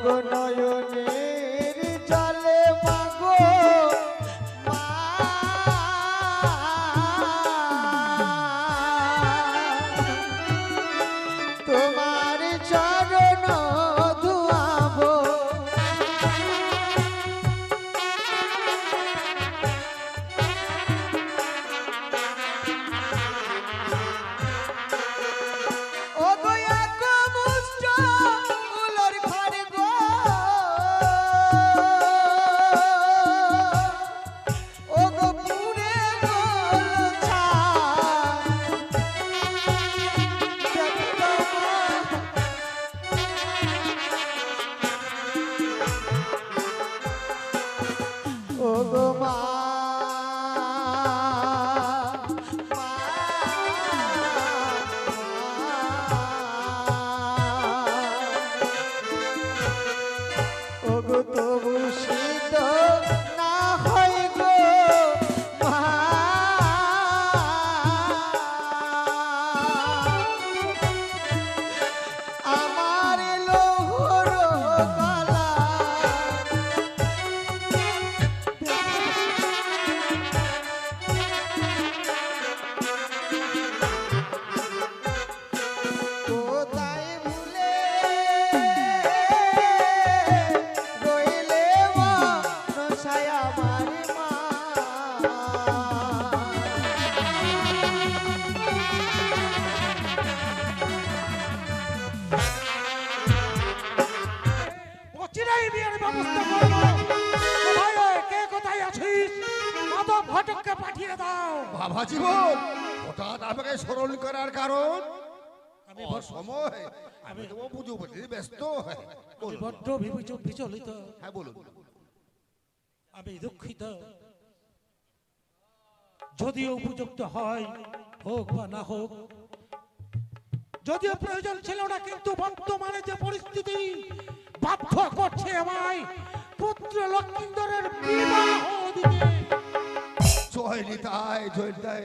ওগো নয়নের জলে মাগো মা তোমার চরণ ধুয়াবো বাবা জীবন হঠাৎ আমাকে স্মরণ করার কারণ আমি সময় আমি তো পুজো করতে ব্যস্ত বড্ড বিচলিত। হ্যাঁ বলুন। আমি দুঃখিত, যদিও উপযুক্ত হয় হোক বা না হোক, যদিও প্রয়োজন ছিল না, কিন্তু বর্তমানে যে পরিস্থিতি বাধ্য করছে আমায় পুত্র লক্ষিন্দরের বিবাহ দিতে। জয় নিতাই জয় নিতাই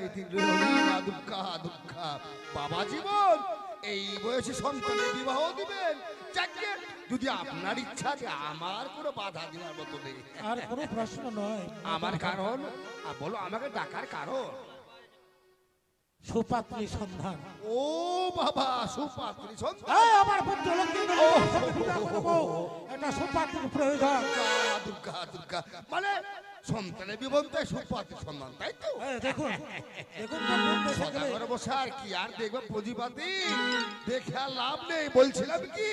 দুঃখা দুঃখা। বাবা জীবন এই বয়সে সন্তানের বিবাহ দিবেন, যদি আপনার ইচ্ছা যে আমার কোনো বাধা দেওয়ার মতো নেই। আর কোনো প্রশ্ন নয়। আমার কারণ বলো, আমাকে ডাকার কারণ সুপাত্রী সন্ধান। ও বাবা, সুপাত্রী সন্ধান। আমার পুত্র লক্ষিন্দর একটা সুপাত্রীর প্রয়োজন। দুর্গা দুর্গা মানে সন্তানের বিবন্ধায় সুপাত্রী সন্ধান, তাই তো? দেখুন দেখুন ঘরে বসে আর কি আর দেখবো পুঁজিপাতি দেখে আর লাভ নেই। বলছিলাম কি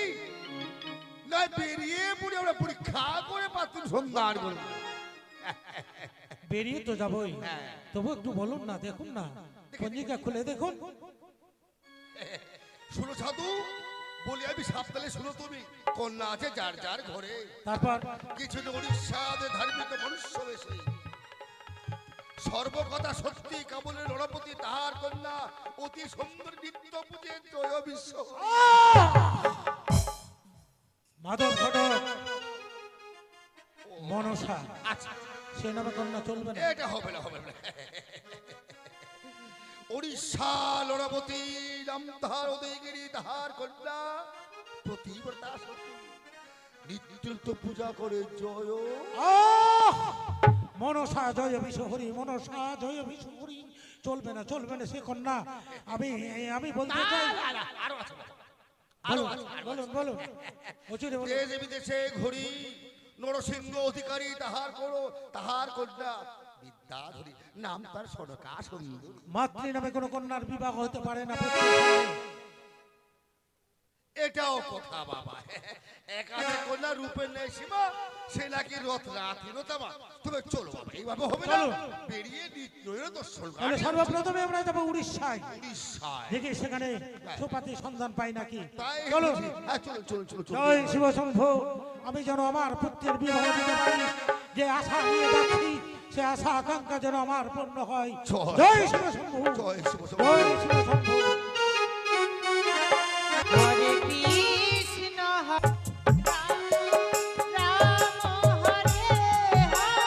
না, বেরিয়ে পড়ে আমরা পরীক্ষা করে পাত্রীর সন্ধান করবো। বেরিয়ে তো যাবই, তবু একটু বলুন না, দেখুন না, পঞ্জিকা খুলে দেখুন। শুনো সাধু বলি, আমি সাবধানে শুনো, তুমি কন্যা আছে যার যার ঘরে। তারপর কিছু উড়িষ্যাদের ধার্মিক মনুষ্য বেশি সর্বকথা সত্যি কাবুলের রণপতি তাহার কন্যা অতি সুন্দর নিত্য পূজে জয় বিশ্ব। মাধব ঘটক মনসা, আচ্ছা সে নামে কন্যা চলবে না। এটা হবে না, হবে না। উড়িষ্যা লড়াবতী নাম তাহার উদয়গিরি তাহার কন্যা প্রতিব্রতা সতী নিত্য পূজা করে জয়। মনসা জয় বিশ্বহরি, মনসা জয় বিশ্বহরি। চলবে না, চলবে না সে কন্যা। আমি বলতে চাই, বলুন বলুন। দেশে বিদেশে ঘুরি নরসিংহ অধিকারী তাহার করো তাহার কন্যা বিদ্যাধরী নাম তার সনকা সুন্দর। মাতৃ নামে কোন কন্যার বিবাহ হতে পারে না। এটাও কথা বাবা, একাধিক কন্যা রূপের নেই সীমা, সে নাকি রথ রাতিরতামা। তুমি চলো বাবা, এইভাবে হবে না, বেরিয়ে নিত্যের দর্শন করো। সর্বপ্রথমে আমরা যাবো উড়িষ্যায়। উড়িষ্যায় দেখি সেখানে সুপাত্রী সন্ধান পাই নাকি। চলো চলো চলো চলো। জয় শিব শম্ভু। আমি যেন আমার পুত্রের বিবাহ দিতে পারি, যে আশা নিয়ে যাচ্ছি সে আশা আকাঙ্ক্ষা যেন আমার পূর্ণ হয়। জয় শিব শম্ভু, জয় শিব শম্ভু, জয় শিব শম্ভু। হরে কৃষ্ণ রাম হরে হরে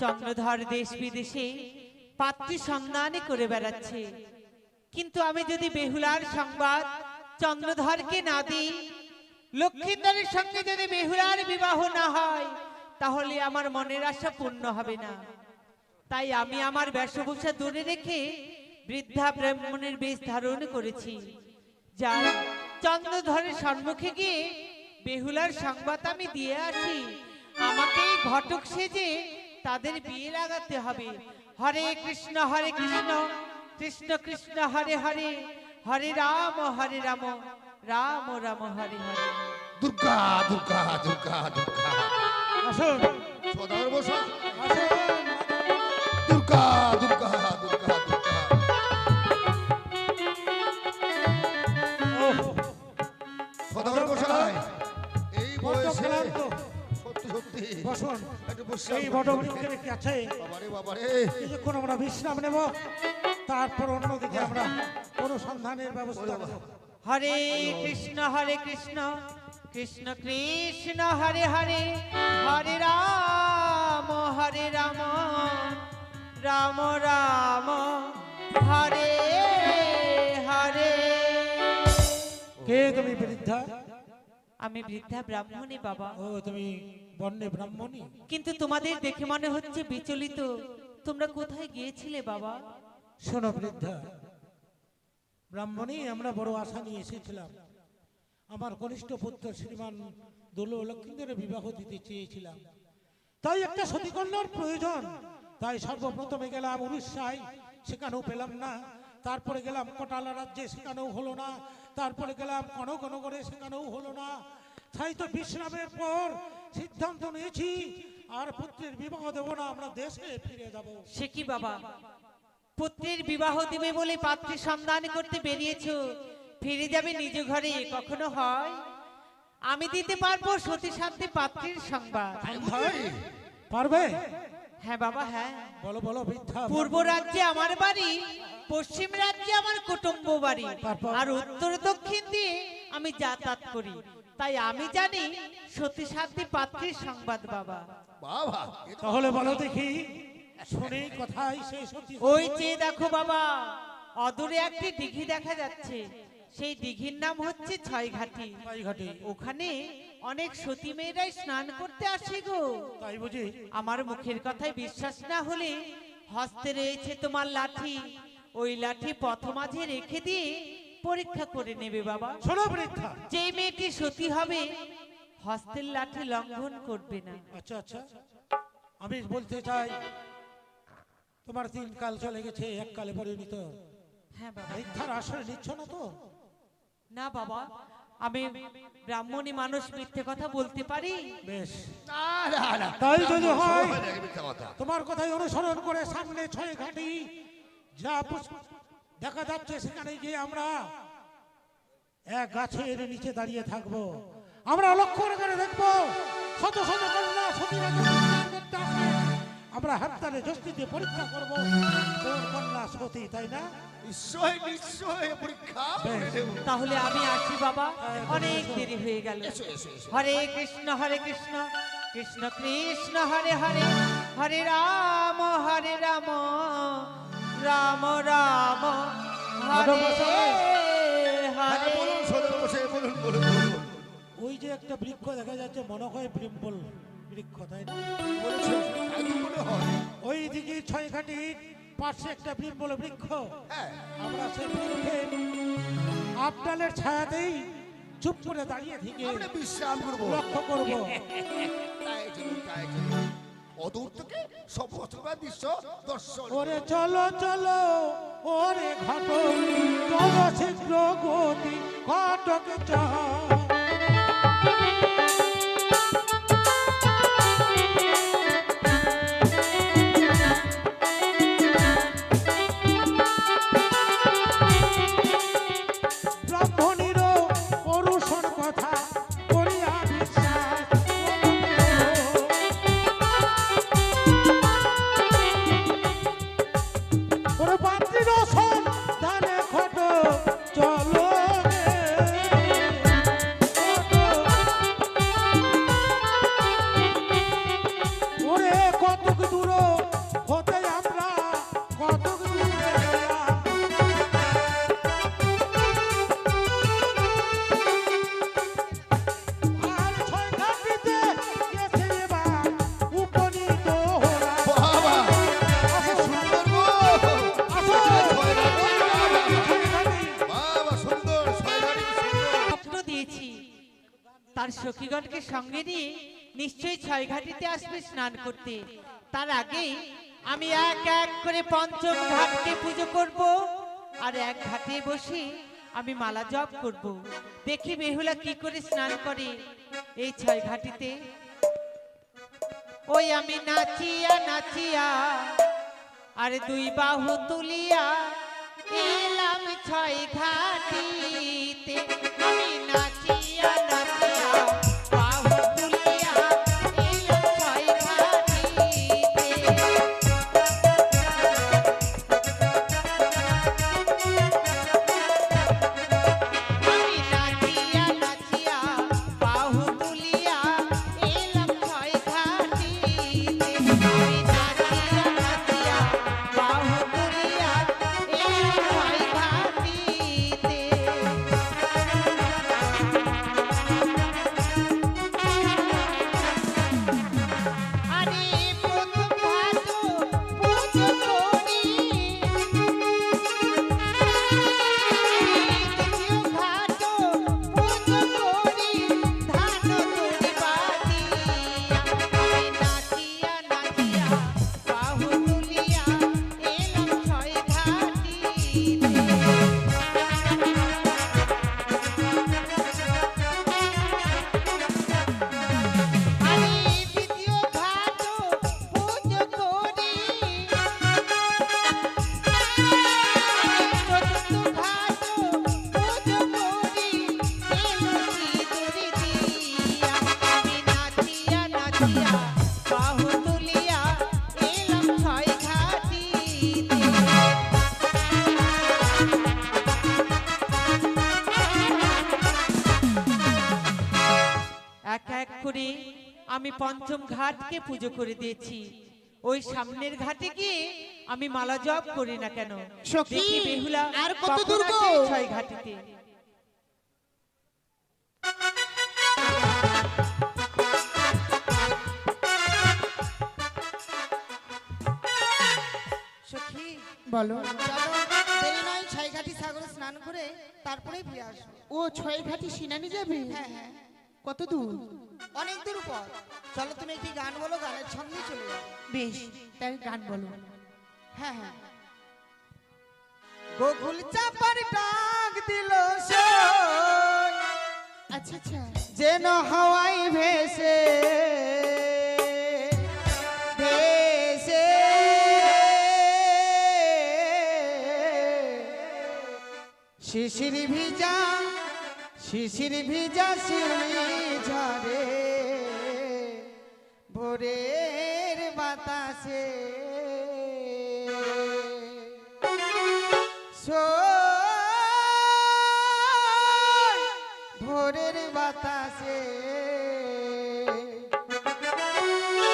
চন্দ্রধর দেশ বিদেশে পাত্রী সন্ধানে করে বেড়াচ্ছে, কিন্তু আমি যদি বেহুলার সংবাদ চন্দ্রধরকে না দিই, লক্ষ্মীন্দরের সঙ্গে যদি বেহুলার বিবাহ না হয়, তাহলে আমার মনের আশা পূর্ণ হবে না। তাই আমি আমার বেশভূষা দূরে রেখে বৃদ্ধা ব্রাহ্মণের বেশ ধারণ করেছি। যাই চন্দ্রধরের সম্মুখে গিয়ে বেহুলার সংবাদ আমি দিয়ে আসি। আমাকে ঘটক সেজে তাদের বিয়ে লাগাতে হবে। হরে কৃষ্ণ কৃষ্ণ কৃষ্ণ হরে হরে, হরে রাম রাম রাম হরে হরে। দুর্গা দুর্গা দুর্গা দুর্গা আসুন সদাগর মশাই, আসুন দুর্গা দুর্গা দুর্গা দুর্গা। ওহ, সদাগর মশাই, এই বড্ড বয়সে ক্লান্ত। সত্যি সত্যি বসুন। একটু বিশ্রাম এই করতে বটবৃক্ষের কি আছে, বাবারে বাবারে, কিছুক্ষণ আমরা বিশ্রাম নেব, তারপর অন্যদিকে আমরা অনুসন্ধানের ব্যবস্থা করব। হরে কৃষ্ণ কৃষ্ণ কৃষ্ণ হরে হরে, হরে রাম রাম রাম হরে হরে। কে তুমি বৃদ্ধা? আমি বৃদ্ধা ব্রাহ্মণী বাবা, ও তুমি বন্যে ব্রাহ্মণী। কিন্তু তোমাদের দেখে মনে হচ্ছে বিচলিত। তোমরা কোথায় গিয়েছিলে বাবা? শোনো বৃদ্ধা ব্রাহ্মণী, আমরা বড় আশা নিয়ে এসেছিলাম। আমার কনিষ্ঠ পুত্র শ্রীমান দুলো লক্ষ্মীন্দরের বিবাহ দিতে চেয়েছিলাম, তাই একটা সতীকন্যার প্রয়োজন। তাই সর্বপ্রথমে গেলাম উড়িষ্যায়, সেখানেও পেলাম না। তারপরে গেলাম কটালা রাজ্যে, সেখানেও হলো না। তারপরে গেলাম কনকনগরে, সেখানেও হলো না। তাই তো বিশ্রামের পর সিদ্ধান্ত নিয়েছি আর পুত্রের বিবাহ দেব না, আমরা দেশে ফিরে যাব। সে কি বাবা, পুত্রের বিবাহ দিবে বলে পাত্রী সন্ধান করতে বেরিয়েছো, ফিরে যাবে নিজ ঘরে? কখনো হয়? আমি দিতে পারবো সতী সাধ্যে পাত্রীর সংবাদ। পারবে? হ্যাঁ বাবা হ্যাঁ। বলো বলো বৃদ্ধা। পূর্ব রাজ্যে আমার বাড়ি, পশ্চিম রাজ্যে আমার কুটুম্ব বাড়ি, তারপর? আর উত্তর দক্ষিণ দিয়ে আমি যাতায়াত করি। তাই আমি জানি সতী সাধ্যে পাত্রীর সংবাদ বাবা। বাবা তাহলে বলো দেখি, শুনি কোথায় সেই সতী? ওই চেয়ে দেখো বাবা, অদূরে একটি দিঘি দেখা যাচ্ছে। সেই দিঘির নাম হচ্ছে ছয়ঘাটি। ঘাটে। ওখানে অনেক সতী মেয়েরাই স্নান করতে আসে গো। তাই বুঝি? আমার মুখের কথায় বিশ্বাস না হলে হস্তে রয়েছে তোমার লাঠি, ওই লাঠি পথ মাঝে রেখে দিয়ে পরীক্ষা করে নেবে বাবা। শোনো বৃদ্ধা, যে মেয়েটি সতী হবে হস্তের লাঠি লঙ্ঘন করবে না। আচ্ছা আচ্ছা, আমি বলতে চাই তোমার 3 কাল চলে গেছে, 1 কালে পরিণত। হ্যাঁ বাবা। মিথ্যার আশ্রয় নিচ্ছ না তো? না বাবা, আমি ব্রাহ্মণী মানুষ, মিথ্যে কথা বলতে পারি? বেশ, না না না, তাই যদি হয় সবাই দেখে মিথ্যা কথা। তোমার কথাই অনুসরণ করে সামনে 6 ঘাটি যা দেখা যাচ্ছে, সেখানে গিয়ে আমরা এক গাছের নিচে দাঁড়িয়ে থাকবো। আমরা লক্ষ্য করে দেখবো শত শত কন্যা সতীরা স্নান করতে আসে। আমরা হাততালে যষ্টি দিয়ে পরীক্ষা করবো কোন কন্যা সতী, তাই না? নিশ্চয় নিশ্চয় পরীক্ষা করে নেব। তাহলে আমি আসি বাবা, অনেক দেরি হয়ে গেল। এসো এসো এসো। হরে কৃষ্ণ কৃষ্ণ কৃষ্ণ হরে হরে, হরে রাম রাম রাম হরে হ্যাঁ, হরে। বলুন সদর বসে বলুন বলুন বলুন। ওই যে একটা বৃক্ষ দেখা যাচ্ছে, মনে হয় বৃম্বল বৃক্ষ, তাই না? বলেছেন একদম মনে হয়। ওই দিকে 6 ঘাটির পাশে একটা বৃম্বল বৃক্ষ। হ্যাঁ আমরা সেই বৃক্ষের আবডালের ছায়াতেই চুপ করে দাঁড়িয়ে থেকে আমরা বিশ্রাম করবো। লক্ষ্য করবো। তাই চলুন তাই চলুন। অদূর থেকে সমস্ত দৃশ্য দর্শন। ওরে চলো চলো ওরে ঘটক, চলো শীঘ্র গতি ঘটক চল। ব্রাহ্মণীরও পরুষণ কথা করিয়া বিশ্বাস, ওরে পাত্রীর সন্ধানে ঘটক চলো রে। সখীগণকে সঙ্গে নিয়ে নিশ্চয়ই ছয় ঘাটিতে আসবে স্নান করতে। তার আগে আমি এক এক করে পঞ্চম ঘাটকে পুজো করব, আর এক ঘাটে বসে আমি মালা জপ করব। দেখি বেহুলা কি করে স্নান করে এই ছয় ঘাটিতে। ওই আমি নাচিয়া নাচিয়া আর দুই বাহু তুলিয়া এলাম ছয় ঘাটিতে। আমি নাচিয়া নাচিয়া বাহু তুলিয়া এলাম ছয় ঘাটিতে। আমি নাচিয়া নাচিয়া বাহু তুলিয়া এলাম ছয় ঘাটিতে। আমি নাচিয়া নাচিয়া বাহু তুলিয়া এলাম ছয় ঘাটিতে। আরে প্রথম ঘাট পুজো করি, দ্বিতীয় ঘাট পুজো করি, ধান তুলি বাঁধিয়া। আমি নাচিয়া নাচিয়া বাহু তুলিয়া এলাম ছয় ঘাটিতে। আমি দ্বিতীয় ঘাট পুজো করি, চতুর্থ ঘাট পুজো করি, এলো সিঁদুর দিয়া। আমি নাচিয়া নাচিয়া বাহু তুলিয়া এলাম ছয় ঘাটিতে। এক এক করে আমি পঞ্চম ঘাটকে পুজো করে দিয়েছি। ওই সামনের ঘাটে গিয়ে আমি মালা জপ করি না কেন। সখী, দেখি বেহুলা আর কত কখন দূর গো? আসে এই ছয় ঘাটিতে। সখী বলো। চলো, দেরি নয়, ছাইঘাটি সাগরে স্নান করে তারপরেই ফিরে আসবো। ও ছয় ঘাটি সিনানি যাবে? হ্যাঁ হ্যাঁ, কত দূর? অনেক দূর পর। চলো, তুমি একটি গান বলো, গানের ছন্দে চলে যাবো। বেশ, তাই গান বলো। হ্যাঁ হ্যাঁ। গোকুল চাপার ডাক দিল সই, আচ্ছা আচ্ছা। যেন হাওয়াই ভেসে ভেসে শিশির ভিজা শিউলি ঝরে ভোরের বাতাসে ভোরের বাতাসে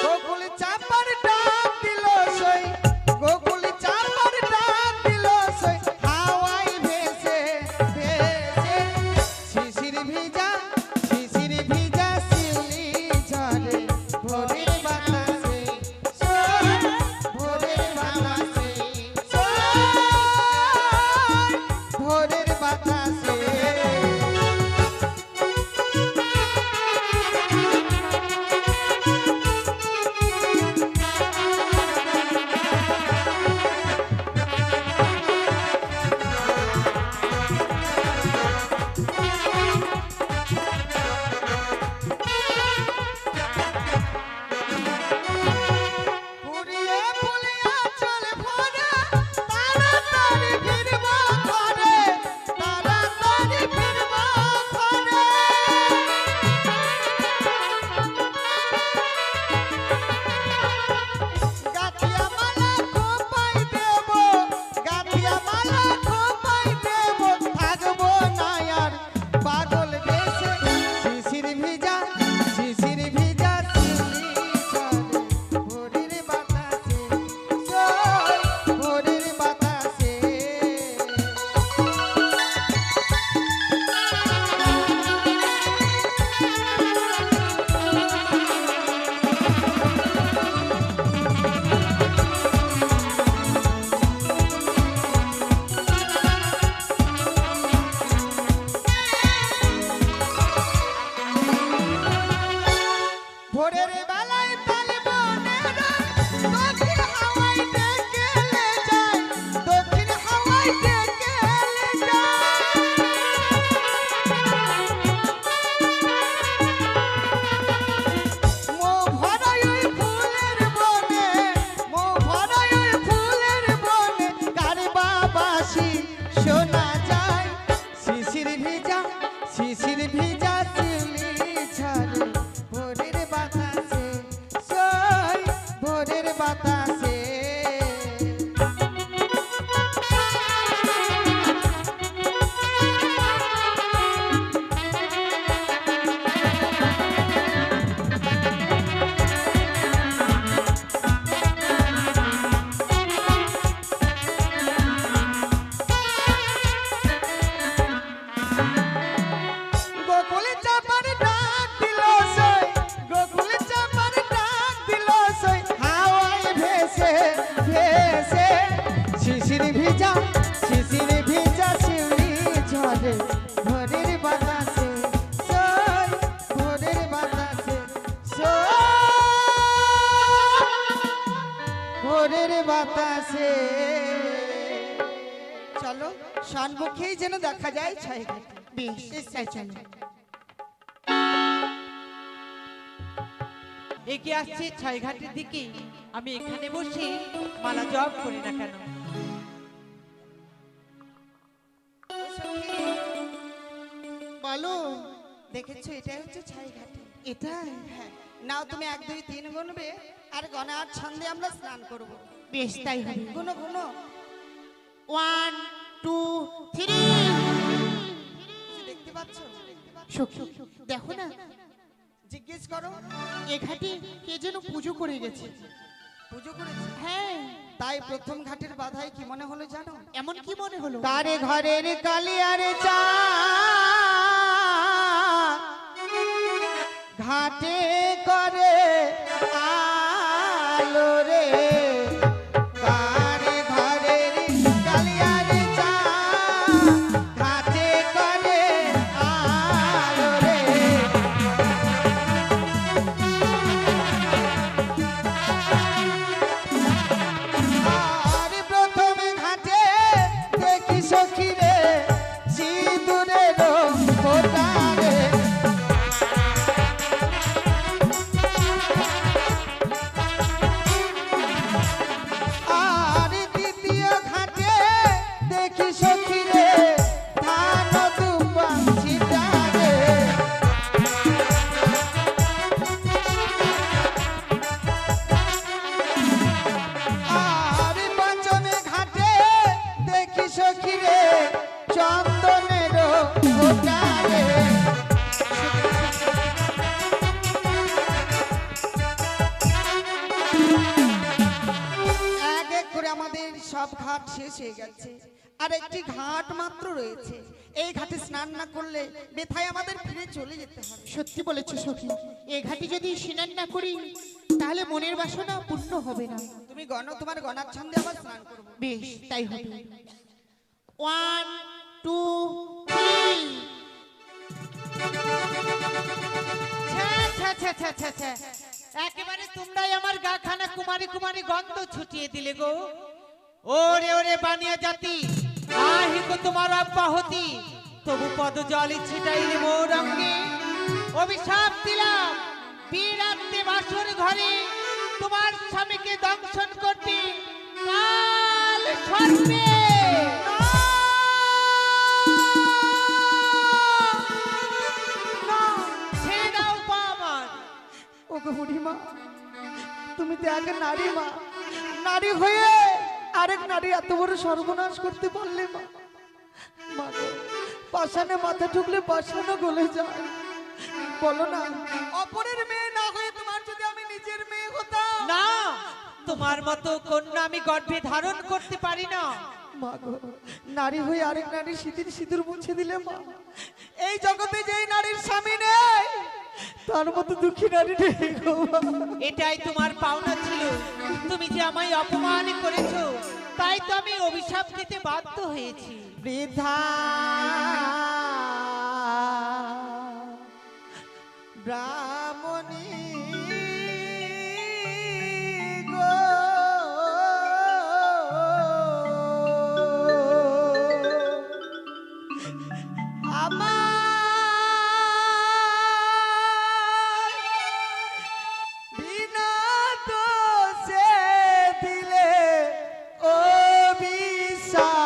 গোকুল চাপার ডাক দিল সই, গোকুল চাপার ডাক দিল সই, হাওয়াই ভেসে ভেসে শিশির ভিজা শিউলি ঝরে ভোরের বাতাসে ভোরের বাতাসে ভোরের বাতাসে। বাতাসে। চলো সম্মুখেই যেন দেখা যায় ছাইঘাটি। বেশ তাই চলো। এগিয়ে আসছে ছয়ঘাটের দিকে। আমি এখানে বসে মালা জপ করি না কেন? বলো। দেখেছো এটাই হচ্ছে ছাইঘাটি। এটাই? হ্যাঁ, নাও তুমি 1 2 3 গুনবে আর গণার ছন্দে আমরা স্নান করব। বেশ তাই হবে। গুনো গুনো। 1 2 3। কিছু দেখতে পাচ্ছ? সখী দেখো না, জিজ্ঞেস করো। এ ঘাটে কে যেন পুজো করে গেছে। পুজো করেছে? হ্যাঁ, তাই প্রথম ঘাটের বাধায় কি মনে হলো জানো? এমন কি মনে হলো? কারে ঘরের কালিয়ারে চা ঘাটে করে আলো রে। কারে ঘরের কালিয়ারে চা ঘাটে করে আলো রে। আর প্রথমে ঘাটে দেখি সখী রে সিঁদুরের ফোঁটা রে। আর দ্বিতীয় ঘাটে দেখি সখী রে ধান দুপা ছিটা রে। আর পঞ্চমে ঘাটে দেখি সখী রে চন্দনের ফোঁটা রে। এক এক করে আমাদের সব ঘাট শেষ হয়ে গেছে, আর একটি ঘাট মাত্র রয়েছে। এই ঘাটে স্নান না করলে বেথায় আমাদের ফিরে চলে যেতে হবে। সত্যি বলেছো সখী, এ ঘাটে যদি স্নান না করি তাহলে মনের বাসনা পূর্ণ হবে না। তুমি তোমার গণার ছন্দে আবার স্নান করবো। বেশ তাই হবে। 1 2 3। ছ্যা, ছ্যা, ছ্যা, ছ্যা, ছ্যা। একেবারে তোমরাই আমার গা খানা কুমারী কুমারী গন্ধ ছুটিয়ে দিলে গো। ওরে ওরে বানিয়া জাতি, আহিকো তোমার অব্যাহতি, তবু পদ জলে ছিটাইলে মোর অঙ্গে। অভিশাপ দিলাম বিরাত্রে বাসর ঘরে তোমার স্বামীকে দংশন করতে কাল সর্বে। ছেড়ে দাও পা আমার। ওগো বুড়িমা, তুমি তো আগে নারী মা, নারী হয়ে আরেক নারী এত বড় সর্বনাশ করতে পারলে মা। মা গো, পাষাণে মাথা ঠুকলে পাষাণও গলে যায়। বলো না, অপরের মেয়ে না হয়ে তোমার যদি আমি নিজের মেয়ে হতাম। না, তোমার মতো কন্যা আমি গর্ভে ধারণ করতে পারি না। মা গো, নারী হয়ে আরেক নারীর সিঁথির সিঁদুর মুছে দিলে মা। এই জগতে যেই নারীর স্বামী নেই তার মতো দুঃখী নারী নেই গো মা। এটাই তোমার পাওনা ছিল। তুমি যে আমায় অপমান করেছো, তাই তো আমি অভিশাপ দিতে বাধ্য হয়েছি। বৃদ্ধা ব্রাহ্মণী গো, আমার বিনা দোষে দিলে অভিশাপ।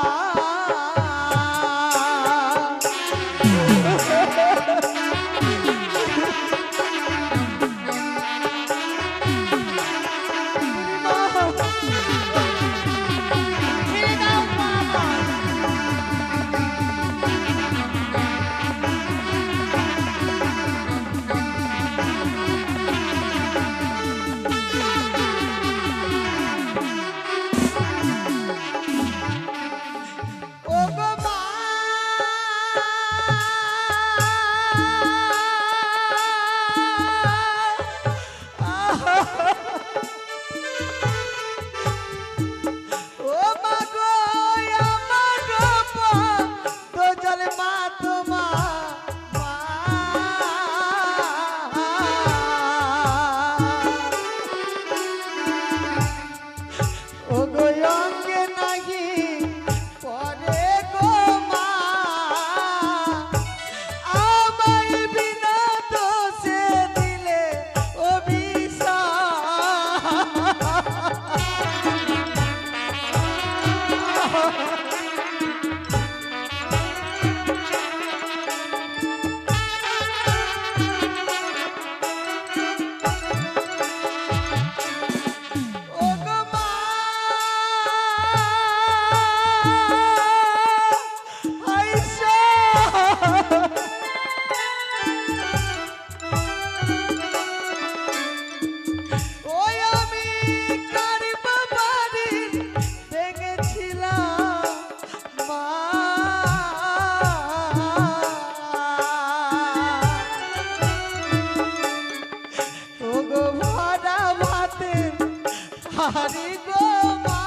নারী গো মা,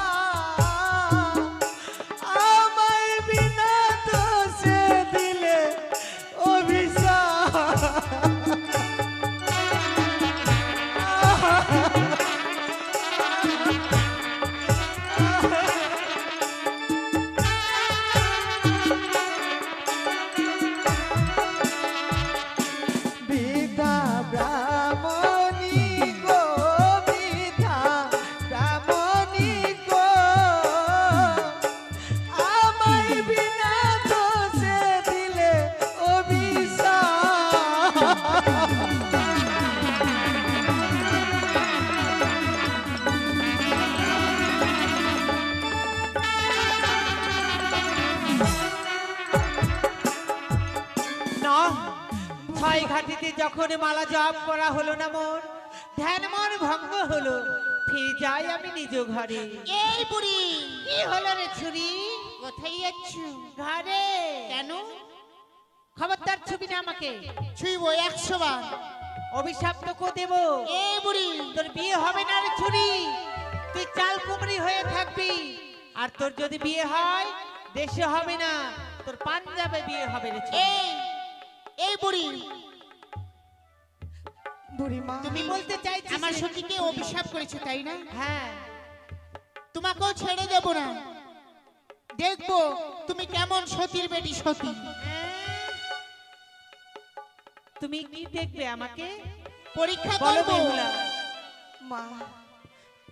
আমায় বিনা দোষে দিলে অভিশাপ। বিধা ব্রাহ্মণী গো, বিধা ব্রাহ্মণী গো, আমায় বিনা দোষে দিলে অভিশাপ। না, ছয় ঘাটিতে যখন মালা জপ করা হলো না মোর, ধ্যান মন ভঙ্গ হলো, ফিরে যাই আমি নিজ ঘরে। এই বুড়ি, কি হলো রে ছুরি? কোথায় যাচ্ছ? ঘরে। কেন? খবরদার ছুবি না আমাকে, ছুঁইবো 100 বার। অভিশাপ তো দেব। এই বুড়ি, তোর বিয়ে হবে না রে ছুরি, তুই চাল কুমড়ি হয়ে থাকবি। আর তোর যদি বিয়ে হয়, দেশে হবে না, তোর পাঞ্জাবে বিয়ে হবে রে ছুরি। এই বুড়ি, বুড়িমা, তুমি বলতে চাইছিস আমার রে? সখীকে অভিশাপ করেছে তাই না? হ্যাঁ। তোমাকেও ছেড়ে দেব না, দেখবো তুমি কেমন সতীর বেটি সতী। তুমি কি দেখবে আমাকে? পরীক্ষা বলো করবো। বেহুলা। মা,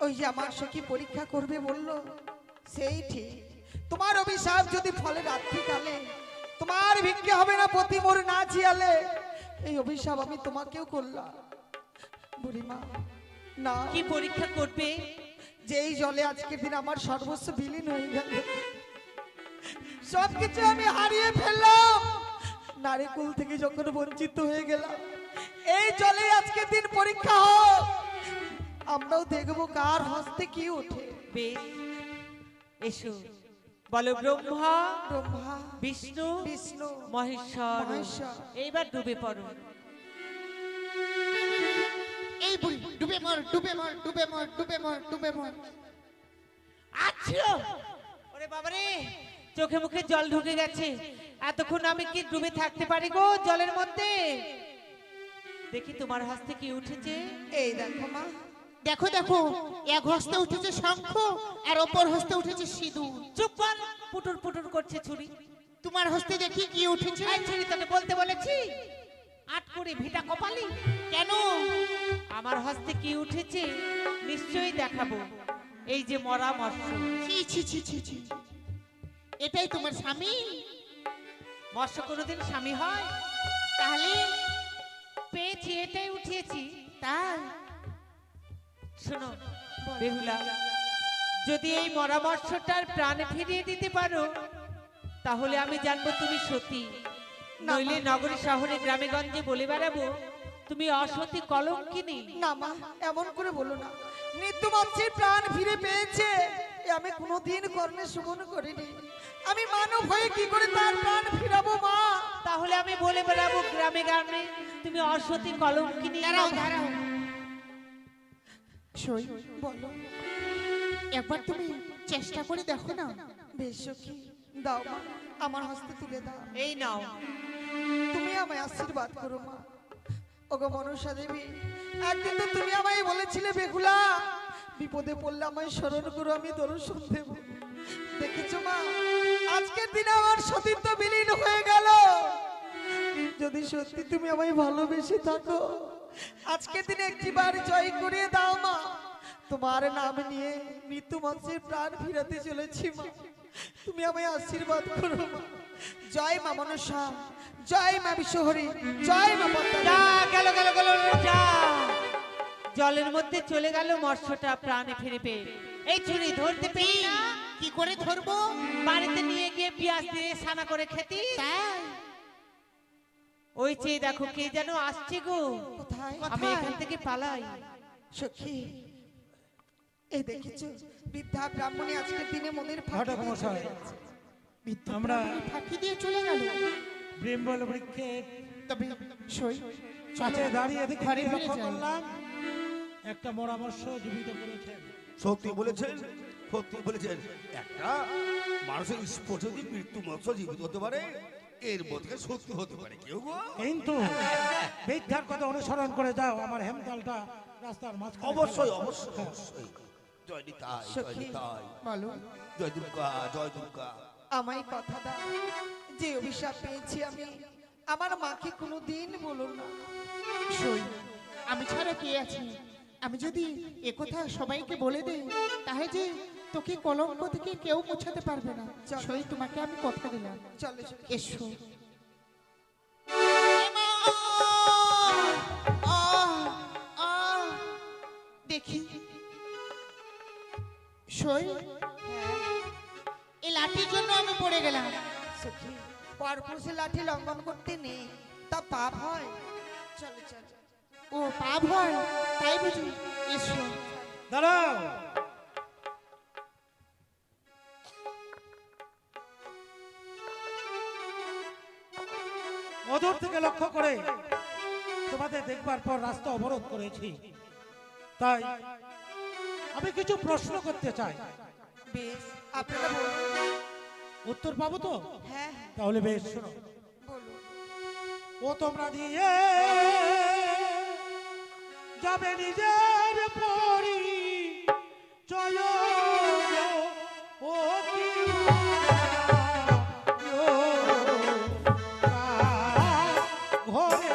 ওই যে আমার সখী পরীক্ষা করবে বললো, সেই ঠিক। তোমার অভিশাপ যদি ফলে রাত্রিকালে, তোমার ভিক্ষে হবে না পতি মোর না ছিয়ালে, এই অভিশাপ আমি তোমাকেও করলাম। বুড়িমা, না, কি পরীক্ষা করবে? যে এই জলে আজকের দিন আমার সর্বস্ব বিলীন হয়ে গেল, সবকিছু আমি হারিয়ে ফেললাম, নারীকুল থেকে যখন বঞ্চিত হয়ে গেলাম, এই জলে আজকের দিন পরীক্ষা হোক, আমরাও দেখবো কার হস্তে কি ওঠে। বেশ, এসো। বলো ব্রহ্মা, ব্রহ্মা, বিষ্ণু, বিষ্ণু, মহেশ্বর। মহেশ্বর। এইবার ডুবে পড়ো। এই বুড়ি, ডুবে মর, ডুবে মর, ডুবে মর, ডুবে মর, ডুবে মর। আচ্ছা, ওরে বাবারে, চোখে মুখে জল ঢুকে গেছে। এতক্ষণ আমি কি ডুবে থাকতে পারি গো জলের মধ্যে? দেখি তোমার হস্তে কি উঠেছে। এই দেখো মা, দেখো দেখো, এক হস্তে উঠেছে শঙ্খ আর অপর হস্তে উঠেছে সিঁদুর। চুপ কর, পুটুর পুটুর করছে ছুরি। তোমার হস্তে দেখি কি উঠেছে? এই ছুরি তোকে বলতে বলেছি, আট করে ভিটা কপালি। কেন? আমার হস্তে কি উঠেছে নিশ্চয়ই দেখাবো। এই যে মরা মৎস্য। ছি ছি ছি ছি ছি, এটাই তোমার স্বামী? মৎস্য কোনোদিন স্বামী হয়? তাহলে পেয়েছি, এটাই উঠিয়েছি। তাই শোনো বেহুলা, যদি এই মরা মৎস্যটার প্রাণ ফিরিয়ে দিতে পারো, তাহলে আমি জানবো তুমি সতী। নইলে নগরী শহরে গ্রামে গঞ্জে বলে বেড়াবো তুমি অসতী কলঙ্কিনী। না মা, এমন করে বলো না। মৃত্যু মাতৃর প্রাণ ফিরে পেয়েছে, এ আমি কোনোদিন কর্ণে সুমন করিনি। আমি মানব হয়ে কি করে তার প্রাণ ফিরাবো মা? তাহলে আমি বলে বেড়াবো গ্রামে গ্রামে তুমি অসতী কলঙ্কিনী। দাঁড়াও দাঁড়াও, সই, বলো। একবার তুমি চেষ্টা করে দেখো না। বেশ সখী, দাও মা, আমার হস্তে তুলে দাও। এই নাও। তুমি আমায় আশীর্বাদ করো মা। ওগো মনসা দেবী, একদিন তো তুমি আমায় বলেছিলে বেহুলা, বিপদে পড়লে আমায় স্মরণ করো, আমি দর্শন দেব। দেখেছো মা, আজকের দিনে আমার সতীত্ব বিলীন হয়ে গেল। যদি সত্যি তুমি আমায় ভালোবেসে থাকো, আজকের দিনে একটিবার জয় করিয়ে দাও মা। তোমার নাম নিয়ে মৃত্যু মানুষের প্রাণ ফিরাতে চলেছি মা, তুমি আমায় আশীর্বাদ করো মা। জয় মা মনসা, জয় মা বিশ্বহরি, জয় মা পদ্মা। যা, গেল গেল গেল, যা। জলের মধ্যে চলে গেল মৎস্যটা প্রাণে ফিরে পেয়ে। এই ছুরি ধরতে পেয়ে না, কি করে ধরবো? বাড়িতে নিয়ে গিয়ে পেঁয়াজ দিয়ে ছানা করে খেতি। তাই ওই চেয়ে দেখো কে যেন আসছে গো। কোথায়? আমি এখান থেকে পালাই। সখী, এই দেখেছো, বৃদ্ধা ব্রাহ্মণী আজকের দিনে মনের ঘটক মশাই, আমরা ফাঁকি দিয়ে চলে গেল। বৃম্বল বৃক্ষের তবে সই, কাছে দাঁড়িয়ে দেখে ঘরে ফিরে লক্ষ্য যাই। করলাম একটা মরামর্শ জীবিত করেছেন। সত্যি বলেছেন, সত্যি বলেছেন। একটা মানুষের স্পর্শ যদি মৃত্যু মৎস্য জীবিত হতে পারে, এর মধ্যে সত্যি হতে পারে কেউ গো? কিন্তু মিথ্যার কথা অনুসরণ করে যাও, আমার হেমতালটা রাস্তার মাঝখানে অবশ্যই ফেলো। অবশ্যই অবশ্যই। জয় নিতাই, জয় সখী। নিতাই, বলো জয় দুর্গা, জয় দুর্গা। আমায় কথা দাও, যে অভিশাপ পেয়েছি আমি আমার মাকে কোনোদিন বলো না। সই আমি ছাড়া কে আছে? আমি যদি একথা সবাইকে বলে দেই, তাহলে যে তোকে কলঙ্ক থেকে কেউ মুছাতে পারবে না। চল। সই তোমাকে আমি কথা দিলাম। চলে সখী। এসো। দেখি সই, এই লাঠির জন্য আমি পড়ে গেলাম। সখী, পরপুরুষে লাঠি লঙ্ঘন করতে নেই, তা পাপ হয়। চলে চলে। ও পাপ হয়, তাই বুঝি? এসো। দাঁড়াও, অদূর থেকে লক্ষ্য করে তোমাদের দেখবার পর রাস্তা অবরোধ করেছি, তাই আমি কিছু প্রশ্ন করতে চাই। বেশ, আপনারা বলুন। উত্তর পাবো তো? হ্যাঁ হ্যাঁ, তাহলে বেশ শোনো। বলুন। ও তোমরা দিয়ে যাবে নিজের পরি চয় ও কি ঘরে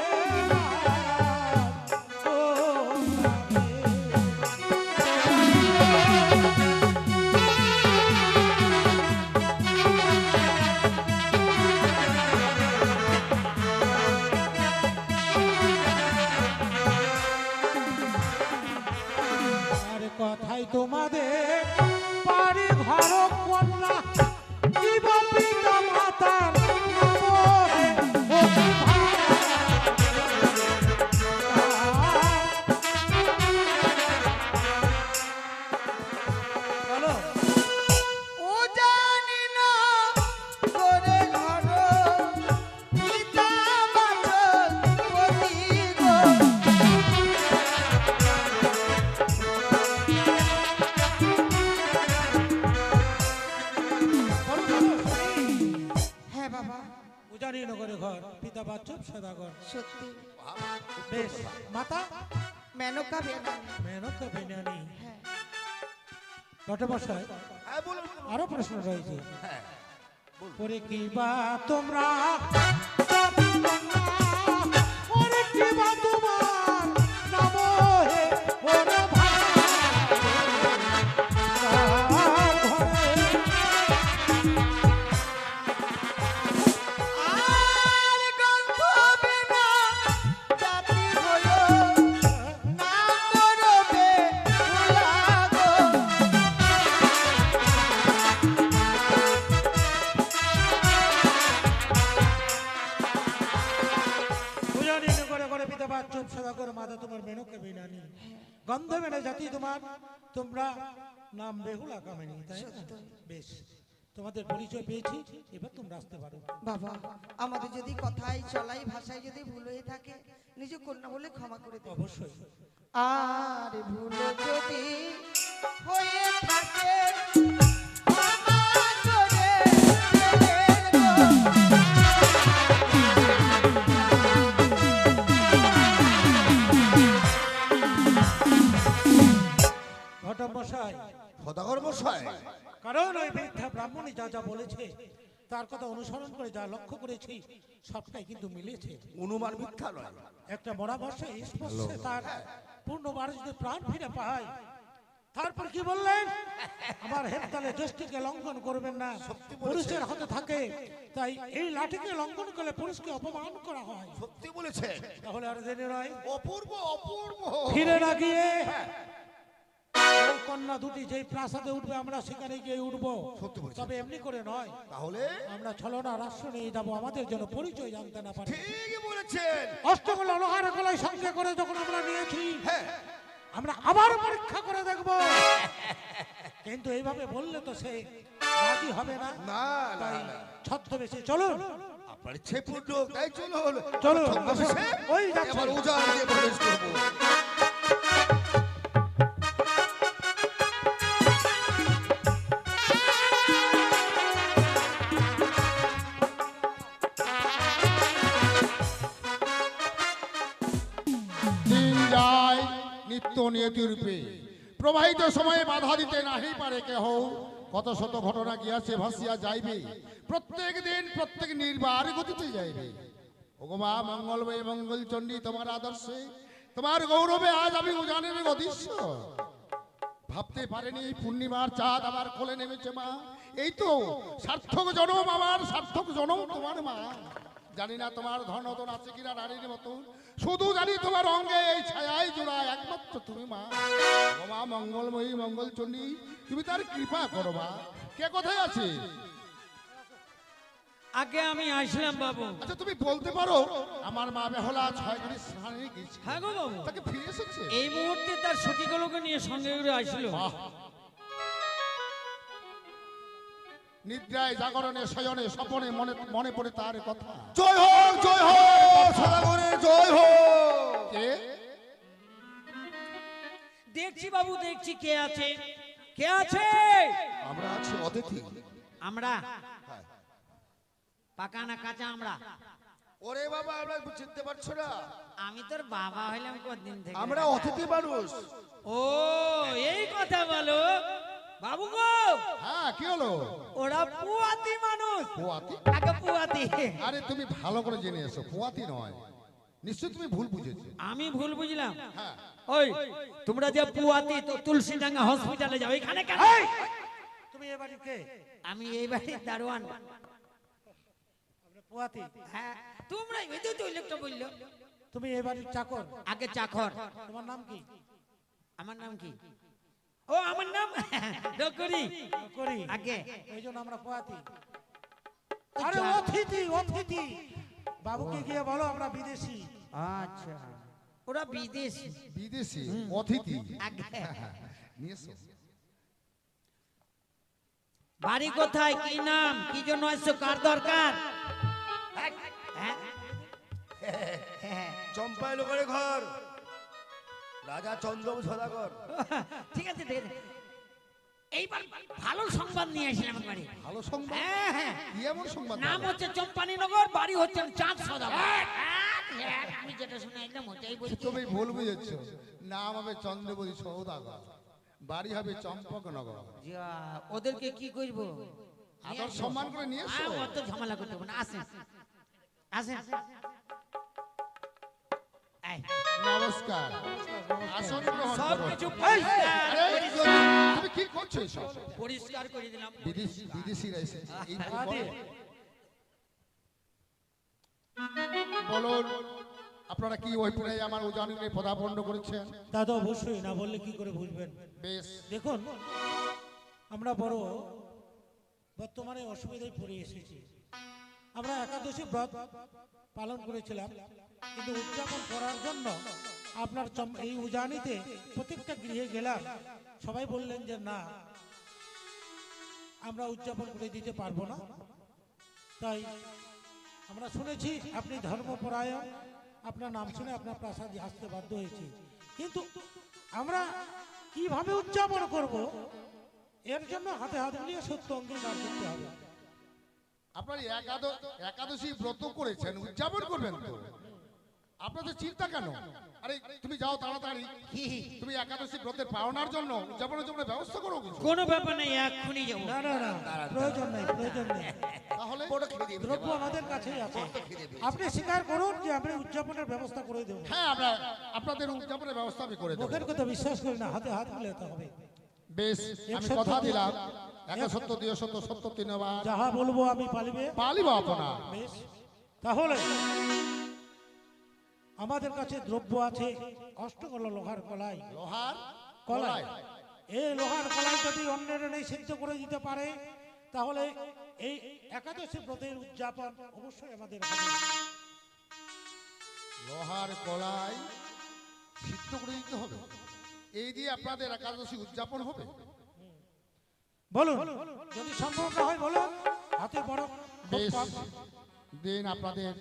কথাই তোমাদের বাড়ি ঘর কন্যা জীবন পিতা মাতার বলো। ও জানি না করে ঘর পিতা মাতার প্রতি গো। হ্যাঁ বাবা, উজানি নগরে ঘর, পিতা বাচ্চব সদাগর। সত্যি। বেশ, মাতা মেনকা বেনানি। মেনকা বেনানি। হ্যাঁ, ভট্টমশাই, হ্যাঁ বলুন বলুন। আরো প্রশ্ন রয়েছে। হ্যাঁ বলুন। ওরে কি বা তোমরা ওরে কি বা তোমার নাম হে ওরে ভাই আর গন্ধ বিনা জাতি হলো না করবে ভুলাগো। উজানি নগরে ঘরে পিতা বাচ্চব সদাগর মাতা তোমার মেনকা বেনানি। গন্ধ বেনা জাতি তোমার, তোমরা নাম বেহুলা কামিনী, তাই না? বেশ, তোমাদের পরিচয় পেয়েছি, এবার তোমরা আসতে পারো। বাবা, আমাদের যদি কথায় চলাই ভাষায় যদি ভুল হয়ে থাকে, নিজ কন্যা বলে ক্ষমা করে দেব। অবশ্যই। আর ভুল যদি হয়ে থাকে ক্ষমা করে দেবেন গো। ঘটমশাই, সদাগর মশাই, কারণ ওই বৃদ্ধা ব্রাহ্মণী যা যা বলেছে তার কথা অনুসরণ করে যা লক্ষ্য করেছি সবটাই কিন্তু মিলেছে। অনুমান মিথ্যা নয়। একটা মরা বর্ষে স্পর্শে তার পূর্ণবার যদি প্রাণ ফিরে পায়, তারপর কি বললেন? আমার হেমতালে জ্যেষ্ঠীকে লঙ্ঘন করবেন না, পুরুষের হাতে থাকে, তাই এই লাঠিকে লঙ্ঘন করলে পুরুষকে অপমান করা হয়। সত্যি বলেছে। তাহলে আর দেরি নয়, অপূর্ব অপূর্ব। ফিরে না গিয়ে ওই কন্যা দুটি যেই প্রাসাদে উঠবে আমরা সেখানে গিয়ে উঠবো। সত্যি বলেছে। তবে এমনি করে নয়, তাহলে আমরা ছলনা রাষ্ট্র নিয়ে যাবো, আমাদের জন্য পরিচয় জানতে না পারে। ঠিকই বলেছেন। অষ্টগোলা লোহার গলায় সঙ্গে করে যখন আমরা নিয়েছি, হ্যাঁ আমরা আবার পরীক্ষা করে দেখবো। কিন্তু এইভাবে বললে তো সে রাজি হবে না, না না তাই না। ছদ্মবেশে চলুন। আপনার ইচ্ছে পূর্ণ, তাই চলুন। চলুন, ছদ্মবেশে ওই যাচ্ছি। এবার উজাড় দিয়ে প্রবেশ করবো। নিত্য নিয়তি রূপে প্রবাহিত সময়ে বাধা দিতে নাহি পারে কেহ। কত শত ঘটনা গিয়াছে ভাসিয়া যাইবে, প্রত্যেক দিন প্রত্যেক নির্বার গতিতে যাইবে। ওগো মা মঙ্গলময়ী মঙ্গল চণ্ডী, তোমার আদর্শে তোমার গৌরবে আজ আমি উজানের অদৃশ্য। ভাবতে পারেনি পূর্ণিমার চাঁদ আমার কোলে নেমেছে মা। এই তো সার্থক জনম আমার, সার্থক জনম তোমার মা। জানি না তোমার ধনতন আছে কিনা নারীর মতো, শুধু জানি তোমার অঙ্গে এই ছায়ায় জোড়ায় একমাত্র তুমি মা। ও মা মঙ্গলময়ী মঙ্গল চণ্ডী, তুমি তার কৃপা করো মা। কে কোথায় আছে? আগে আমি আসলাম বাবু। আচ্ছা তুমি বলতে পারো আমার মা বেহলা 6 ঘড়ি স্নানে গেছে, হ্যাঁ গো বাবু, তাকে ফিরে এসেছে? এই মুহূর্তে তার সখীগুলোকে নিয়ে সঙ্গে করে আসলো। বাহ! নিদ্রায় জাগরণে শয়নে স্বপনে মনে মনে পড়ে তার কথা। জয় হোক জয় হোক সদাগরের জয় হোক। কে? দেখছি বাবু, দেখছি কে আছে, কে আছে? আমরা আছি অতিথি। আমরা পাকা না কাঁচা? আমরা ওরে বাবা, আমরা চিনতে পারছো না? আমি তোর বাবা হইলাম কতদিন থেকে। আমরা অতিথি মানুষ। ও এই কথা বলো বাবু গো। হ্যাঁ কি হলো? ওরা পুয়াতি মানুষ, পোয়াতি? আগে পুয়াতি। আরে তুমি ভালো করে জেনে এসো, পোয়াতি নয়। নিশ্চয় তুমি ভুল বুঝেছো। আমি ভুল বুঝলাম? হ্যাঁ। ওই তোমরা যে পুয়াতি, তো তুলসীডাঙ্গা হসপিটালে যাও, এখানে কেন? তুমি এ বাড়ির কে? আমি এই বাড়ির দারোয়ান। পোয়াতি। হ্যাঁ, তোমরা ওই তো লোকটা বললো। তুমি এ বাড়ির চাকর? আগে চাকর। তোমার নাম কি? আমার নাম কি? ও আমার নাম ডকরি। করি। আগে এই জন্য আমরা পোয়াতি। আরে অতিথি, অতিথি। বাবুকে গিয়ে বলো আমরা বিদেশি। আচ্ছা, ওরা বিদেশি। বিদেশি অতিথি। আগে নিয়ে এসো। বাড়ি কোথায়, কি নাম, কি জন্য আসছো, কার দরকার? হ্যাঁ? চম্পাই লোকের ঘর, রাজা চন্দ্রবাবু সদাগর। ঠিক আছে ঠিক আছে, এইবার ভালো সংবাদ নিয়ে আসলাম একবারে। ভালো সংবাদ? হ্যাঁ হ্যাঁ, কি এমন সংবাদ? নাম হচ্ছে চম্পানীনগর, বাড়ি হচ্ছে চাঁদ সদাগর। আমি যেটা শুনে একদম ওটাই বলছি। তুমি ভুল বুঝেছো। নাম হবে চন্দ্রবতী সৌদাগর, বাড়ি হবে চম্পকনগর। যা, ওদেরকে কি করবো? আদর সম্মান করে নিয়ে এসো। অত ঝামেলা করতে হবে না, আসেন আসেন। এই, নমস্কার, আসন গ্রহণ সব করুন। কিছু আরে, পরিষ্কার তুমি কি করছো এসব? পরিষ্কার করে দিলাম। বিদেশিরা এসেছে। এই বলুন, আপনারা কি ওই পুরে আমার উজানিকে পদার্পণ করেছেন? তা তো অবশ্যই, না বললে কি করে বুঝবেন? বেশ। দেখুন, আমরা বড় বর্তমানে অসুবিধায় পড়ে এসেছি। আমরা একাদশী ব্রত পালন করেছিলাম, কিন্তু উদযাপন করার জন্য আপনার এই উজানিতে প্রত্যেকটা গৃহে গেলাম, সবাই বললেন যে না, আমরা উদযাপন করে দিতে পারবো না। তাই আমরা শুনেছি আপনি ধর্মপরায়ণ, আপনার নাম শুনে আপনার প্রাসাদে আসতে বাধ্য হয়েছি, কিন্তু আমরা কিভাবে উদযাপন করব, এর জন্য হাতে হাত মিলিয়ে সত্য অঙ্গীকার করতে হবে। আপনার একাদশী ব্রত করেছেন, উদযাপন করবেন তো? আপনাদের চিন্তা কেন? আরে তুমি যাও তাড়াতাড়ি, তুমি একাদশী ব্রতের পাওনার জন্য উদযাপনের জন্য ব্যবস্থা করো কিছু। কোনো ব্যাপার নেই, এক্ষুনি যাবো। না না না, প্রয়োজন নেই, প্রয়োজন নেই। তাহলে দ্রব্য আমাদের কাছেই আছে, আপনি স্বীকার করুন যে আপনি উদযাপনের ব্যবস্থা করে দেবো। হ্যাঁ, আমরা আপনাদের উদযাপনের ব্যবস্থা আমি করে দেবো। মুখের কথা বিশ্বাস করি না, হাতে হাত মিলাতে হবে। বেশ, আমি কথা দিলাম, একা সত্য দিয়ে সত্য, সত্য তিনবার যাহা বলবো আমি পালিবে। পালিব আপনার। বেশ, তাহলে আমাদের কাছে দ্রব্য আছে অষ্টকল লোহার কলাই। লোহার কলাই, এই লোহার কলাই যদি অন্যের নেই সিদ্ধ করে দিতে পারে, তাহলে এই একাদশী ব্রতের উদযাপন অবশ্যই আমাদের হবে। লোহার কলাই সিদ্ধ করে দিতে হবে, এই দিয়ে আপনাদের একাদশী উদযাপন হবে। বলুন, যদি সম্ভব না হয় বলুন, হাতে বড় বেশ, দিন আপনাদের।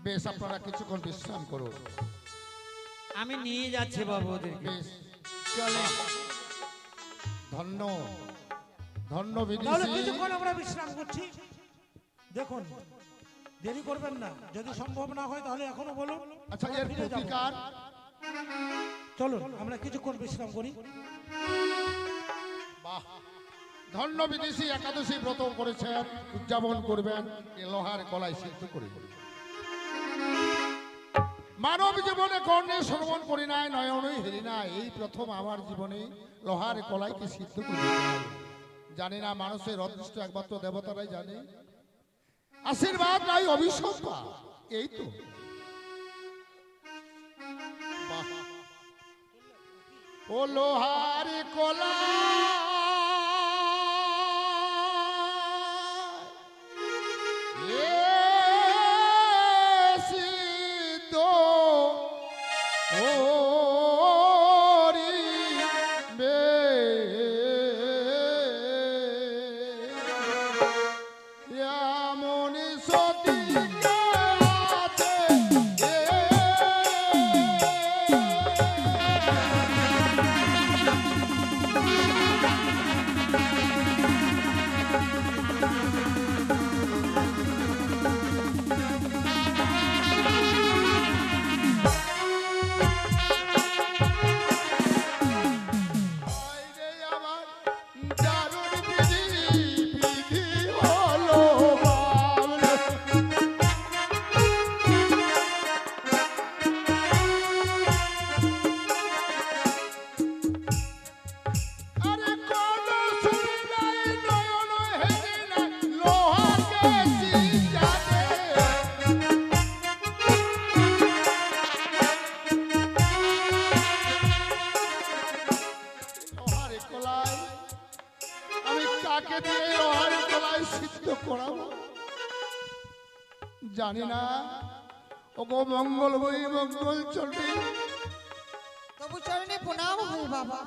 বেশ, আপনারা কিছুক্ষণ বিশ্রাম করুন। আমি নিয়ে যাচ্ছি বাবু ওদেরকে। বেশ, চলে। ধন্য ধন্য তাহলে বিদেশি। কিছুক্ষণ আমরা বিশ্রাম করছি, দেখুন দেরি করবেন না, যদি সম্ভব না হয় তাহলে এখনো বলুন। আচ্ছা আমরা এর ফিরে যাবো। প্রতিকার চলুন আমরা কিছুক্ষণ বিশ্রাম করি। বাহ, ধন্য বিদেশি একাদশী ব্রত করেছেন, উদযাপন করবেন এ লোহার কলাই সিদ্ধ করে। মানব জীবনে কর্ণে শ্রবণ করি নাই, নয়নই হেরি না, এই প্রথম আমার জীবনে লোহার কলাইকে সিদ্ধ করে দিতে হবে। জানি না মানুষের অদৃষ্ট একমাত্র দেবতারাই জানে। আশীর্বাদ নাই অভিশাপ পা, এই তো। বাহ, ও লোহার কলা জানি না। ও গো মঙ্গল বই মঙ্গল চলবে। তবু চরণে প্রণাম হয় বাবা।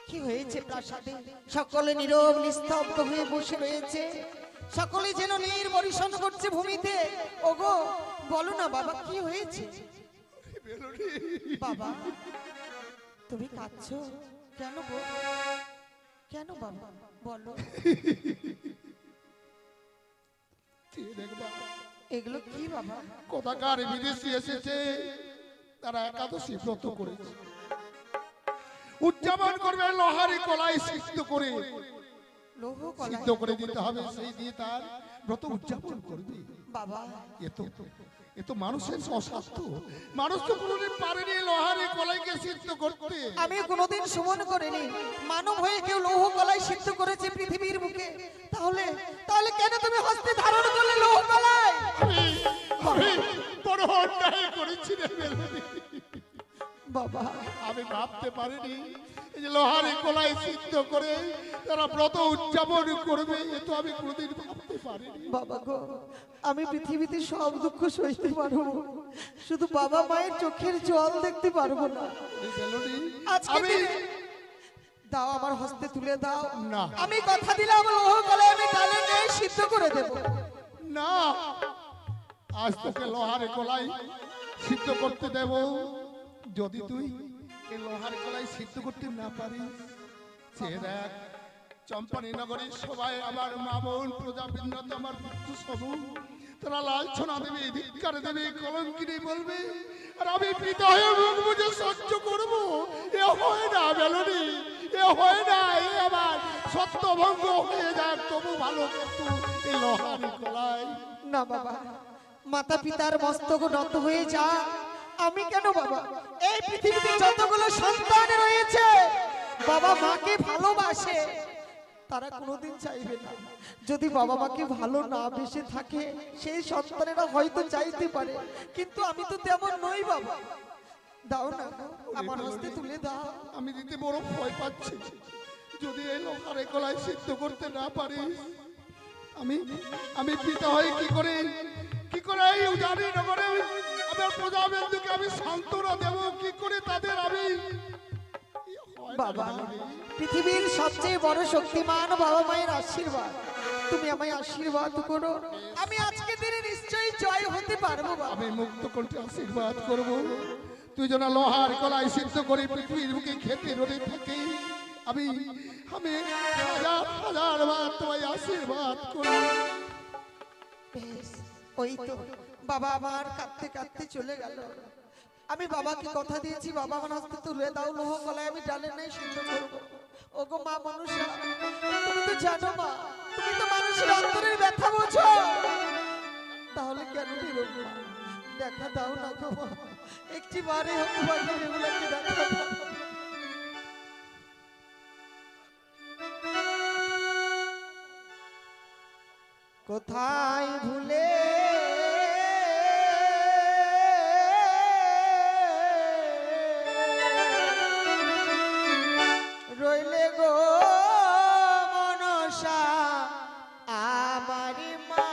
কি হয়েছে প্রাসাদে? সকলে নীরব নিস্তব্ধ হয়ে বসে রয়েছে, সকলে যেন নির্বরিশন করছে ভূমিতে। ওগো বলো না বাবা কি হয়েছে? বাবা তুমি কাঁদছো কেন গো? কেন বাবা বলো। এগুলো কি বাবা? কোথাকার বিদেশি এসেছে, তারা একাদশী ব্রত করেছে, উদযাপন করবে লোহারি কলাই সিদ্ধ করে। লৌহ কলাই সিদ্ধ করে দিতে হবে, সেই দিয়ে তার ব্রত উদযাপন করবে। বাবা এ তো মানুষের অসাধ্য। মানুষ তো কোনোদিন পারেনি লোহারি কলাইকে সিদ্ধ করতে। আমি কোনোদিন সুমন করিনি। মানব হয়ে কেউ লৌহ কলাই সিদ্ধ করেছে পৃথিবীর বুকে। তাহলে তাহলে কেন তুমি হস্তে ধারণ করলে লৌহ কলাই? আমি বড় অন্যায় করেছি রে মেলনি। বাবা আমি ভাবতে পারিনি এই যে লোহারি কলাই সিদ্ধ করে তারা ব্রত উদযাপন করবে, এ তো আমি কোনোদিন ভাবতে পারিনি। বাবা গো, আমি পৃথিবীতে সব দুঃখ সইতে পারবো, শুধু বাবা মায়ের চোখের জল দেখতে পারবো না। আজকে আমি দাও, আমার হস্তে তুলে দাও। না। আমি কথা দিলাম লৌহ কলাই আমি ডালে নেই সিদ্ধ করে দেব। না, আজ তোকে লোহারি কলাই সিদ্ধ করতে দেব। যদি তুই এই লোহার কলাই সিদ্ধ করতে না পারিস, সে দেখ চম্পানী নগরীর সবাই আমার মা বোন প্রজাবৃন্দ, আমার পুত্র সব, তারা লাঞ্ছনা দেবে, ধিক্কার দেবে, কলঙ্কিনী বলবে, আর আমি পিতা হয়ে মুখ বুঝে সহ্য করবো। এ হয় না মেলনি, এ হয় না। এ আমার সত্যভঙ্গ হয়ে যায়, তবু ভালো কিন্তু এই লোহারি কলাই। না বাবা, মাতা পিতার মস্তক নত হয়ে যা। আমি কেন বাবা? এই পৃথিবীতে যতগুলো সন্তান রয়েছে বাবা মাকে ভালোবাসে, তারা কোনোদিন চাইবে না যদি বাবা মাকে ভালো না বেসে থাকে। সেই সন্তানেরা হয়তো চাইতে পারে, কিন্তু আমি তো তেমন নই বাবা। দাও না গো, আমার হস্তে তুলে দাও। আমি দিতে বড় ভয় পাচ্ছি, যদি এই লোহারে কলাই সিদ্ধ করতে না পারি, আমি পিতা হয়ে কি করে এই উজানি নগরে আমার প্রজাবৃন্দকে আমি সান্ত্বনা দেব, কি করে তাদের আমি। বাবা, পৃথিবীর সবচেয়ে বড় শক্তিমান বাবা মায়ের আশীর্বাদ, তুমি আমায় আশীর্বাদ করো। আমি আজকে দিনে নিশ্চয়ই জয় হতে পারবো বাবা। আমি মুক্ত কণ্ঠে আশীর্বাদ করব, তুই যেন লোহার কলাই সিদ্ধ করে পৃথিবীর বুকে খেতে রোদে থাকে। আমি হাজার হাজার বার তোমায় আশীর্বাদ করব। বেশ, ওই তো বাবা আমার কাঁদতে কাঁদতে চলে গেল। আমি বাবাকে কথা দিয়েছি, বাবা আমার হাতে তুলে দাও লোহ গলায়, আমি ডালে নাই সিদ্ধ করবো। ওগো মা মনুষা, তুমি তো জানো মা, তুমি তো মানুষের অন্তরের ব্যথা বোঝো, তাহলে কেন বেরোব মা? দেখা দাও না গো মা, একটি বারে হোক বাকি এগুলোকে দেখা দাও। কোথায় ভুলে রইলে গো মনসা আমারি মা।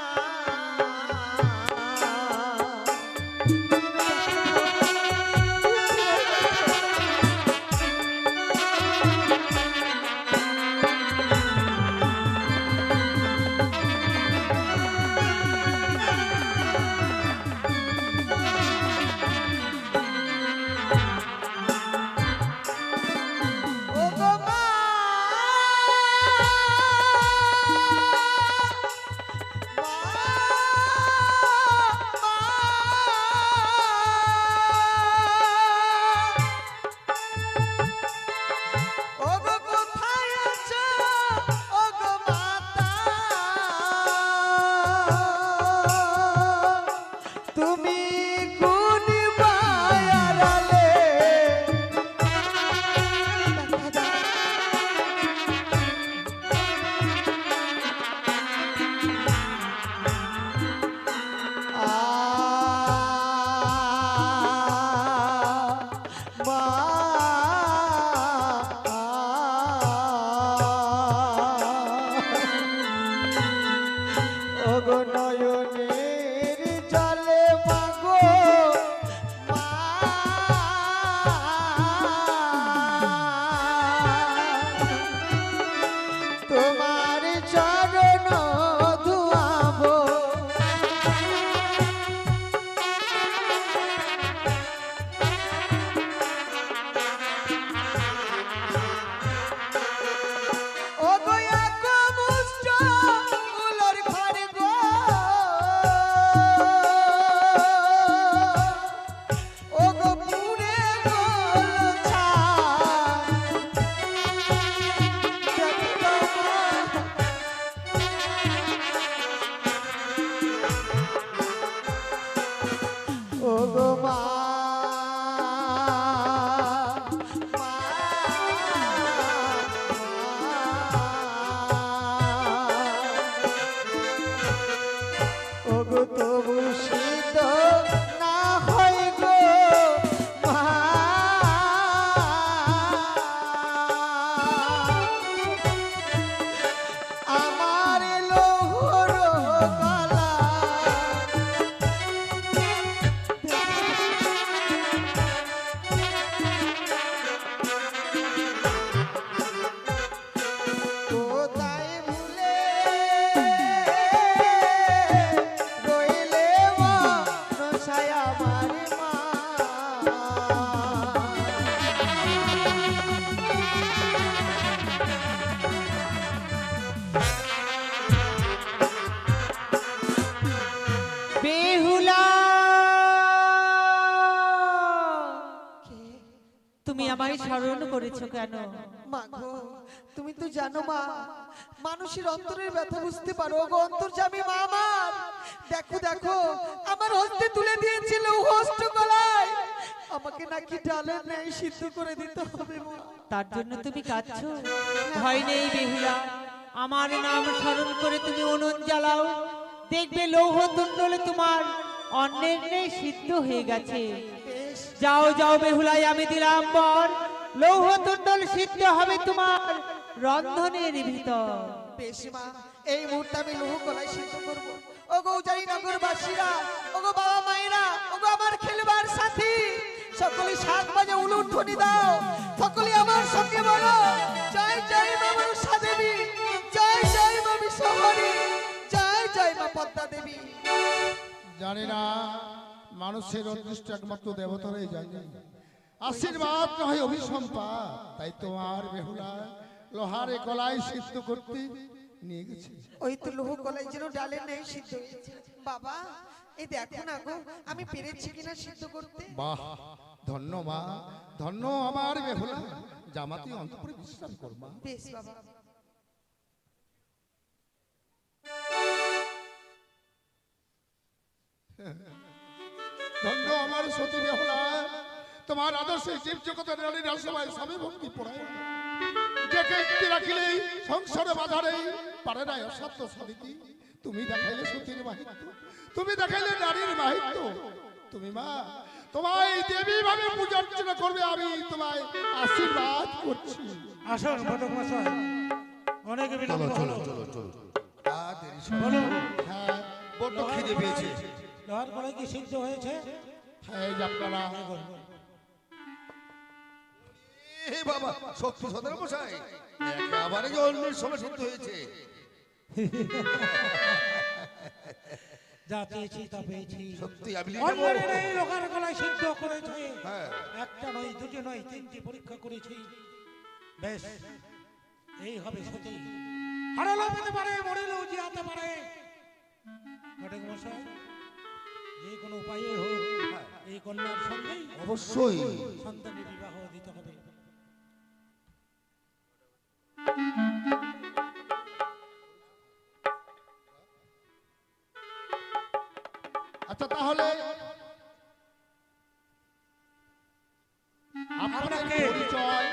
তুমি আমায় স্মরণ করেছো কেন? মা গো, তুমি তো জানো মা, মানুষের অন্তরের ব্যথা বুঝতে পারো গো অন্তর্যামী মা আমার। দেখো দেখো, আমার হস্তে তুলে দিয়েছিল হস্ত গলায়, আমাকে নাকি ডালে নেই সিদ্ধ করে দিতে হবে মা। তার জন্য তুমি কাঁদছো? ভয় নেই বেহুলা, আমার নাম স্মরণ করে তুমি উনুন জ্বালাও, দেখবে লৌহ তুণ্ডলে তোমার অন্যের নেই সিদ্ধ হয়ে গেছে। যাও যাও বেহুলাই, আমি দিলাম বর, লৌহ তুণ্ডল সিদ্ধ হবে তোমার রন্ধনের ভিতর। বেশ মা, এই মুহূর্তে আমি লৌহ গলায় সিদ্ধ করবো। ও গো উজানি নগরবাসীরা, ও গো বাবা মায়েরা, ও গো আমার খেলবার সাথী, সকলে 7 বাজে উলুট ধ্বনি দাও, সকলে আমার সঙ্গে বলো জয় জয় মা মনসা দেবী, জয় জয় মা বিশ্বহরি, জয় জয় মা পদ্মা দেবী। জানি না মানুষের অদৃষ্ট একমাত্র দেবতারাই জানে, আশীর্বাদ না হয় অভিসম্পাদ। তাই তোমার বেহুলা লোহারে গলায় সিদ্ধ করতে নিয়ে গেছে। ওই তো লোহ কলাই যেন ডালে নেই সিদ্ধ হয়েছে। বাবা এই দেখো না গো আমি পেরেছি কিনা সিদ্ধ করতে। বাহ, ধন্য মা, ধন্য আমার বেহুলা। জামাতি অন্তঃপুরে বিশ্রাম কর মা। বেশ বাবা। ধন্য আমার সতী বেহুলা, তোমার আদর্শে জীব জগতের নারীরা সবাই স্বামী ভক্তি পড়ায়। ডেকে একটি রাখিলেই সংসারে বাধারে পারে না অসাধ্য সাধিতি। তুমি দেখাইলে সতীর মাহিত্য, তুমি দেখাইলে নারীর মাহিত্য। তুমি মা, তোমায় দেবী ভাবে পূজা অর্চনা করবে, আমি তোমায় আশীর্বাদ করছি। আসুন ঘটক মশাই, অনেক বিলম্ব হলো। আর দেরি সব- বলুন, হ্যাঁ, বড্ড খিদে পেয়েছে। লোহার কলাই কি সিদ্ধ হয়েছে? হ্যাঁ, এই যে আপনারা এ বাবা, শক্তি সদর মশাই, একেবারে যে অন্যের সময় সিদ্ধ হয়েছে। যা চেয়েছি তা পেয়েছি। সত্যি আমি নিতে অন্যের বলবো। এই লোহার কলাই সিদ্ধ করেছে। হ্যাঁ। একটা নয়, দুটো নয়, তিনটি পরীক্ষা করেছি। বেশ, এই হবে সতী। হারালেও পেতে পারে, মরিলেও জিয়াতে পারে। ঘটক মশাই, যে কোনো উপায়ে হোক এই কন্যার সঙ্গেই অবশ্যই। সন্তানের বিবাহ দিতে হবে। আচ্ছা, তাহলে আপনাদের আপনাকে পরিচয়?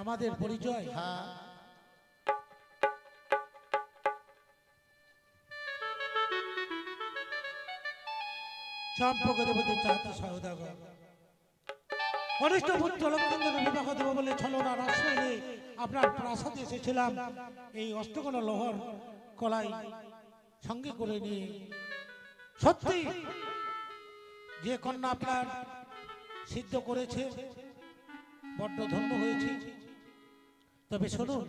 আমাদের পরিচয় হ্যাঁ, সম্পর্ক দেবতী চাঁদ সহদাগর কনিষ্ঠ পুত্র লক্ষ্মীদের বিবাহ দেব বলে ছলনার আশ্রয় নিয়ে আপনার প্রাসাদে এসেছিলাম। এই অষ্টকোণ লোহর কলাই সঙ্গে করে নিয়ে সত্যি যে কন্যা আপনার সিদ্ধ করেছে বড্ড ধন্য হয়েছে। তবে শুনুন,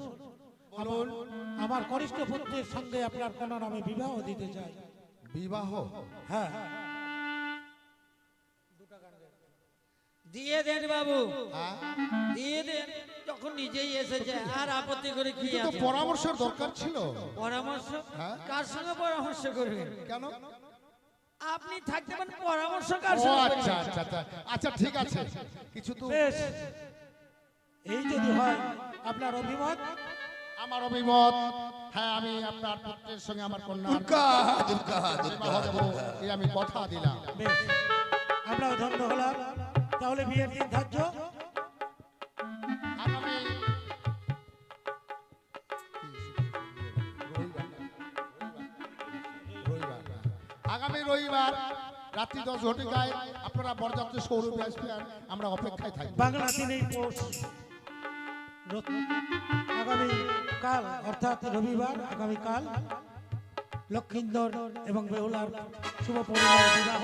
আমার কনিষ্ঠ পুত্রের সঙ্গে আপনার কন্যার আমি বিবাহ দিতে চাই। বিবাহ? হ্যাঁ, দিয়ে দেন বাবু, হ্যাঁ, দিয়ে দেন। যখন নিজেই এসেছে আর আপত্তি করে কি কিন্তু তো আছে? পরামর্শের দরকার ছিল। পরামর্শ? হ্যাঁ। কার সঙ্গে পরামর্শ করবেন? কেন? আপনি থাকতে পারেন, পরামর্শ কার ও সঙ্গে আচ্ছা করবেন? আচ্ছা আচ্ছা আচ্ছা, ঠিক আছে। কিছু তো বেশ, এই যদি হয় আপনার অভিমত। আমার অভিমত, হ্যাঁ, আমি আপনার পুত্রের সঙ্গে আমার কন্যার দুর্গা দুর্গা বিবাহ দুর্গা। দেব, এই আমি কথা দিলাম। বেশ, আমরাও ধন্য হলাম। তাহলে বিয়ের দিন ধার্য। আগামী আগামী রবিবার রাত্রি 10 ঘটিকায় আপনারা বরযাত্রী সৌরভে আসবেন, আমরা অপেক্ষায় থাকব। বাংলা দিনেই পৌষ আগামী কাল, অর্থাৎ রবিবার আগামীকাল লক্ষিন্দর এবং বেহুলার শুভ পরিবার বিবাহ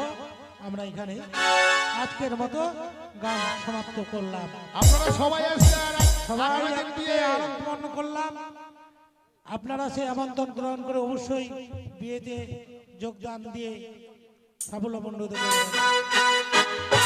আমরা এখানে আজকের মতো গান সমাপ্ত করলাম। আপনারা সবাই আসবেন, সবাই আগামী দিন দিয়ে আমন্ত্রণ করলাম। আপনারা সেই আমন্ত্রণ গ্রহণ করে অবশ্যই বিয়েতে যোগদান দিয়ে সাফল্য মণ্ডিত করবেন।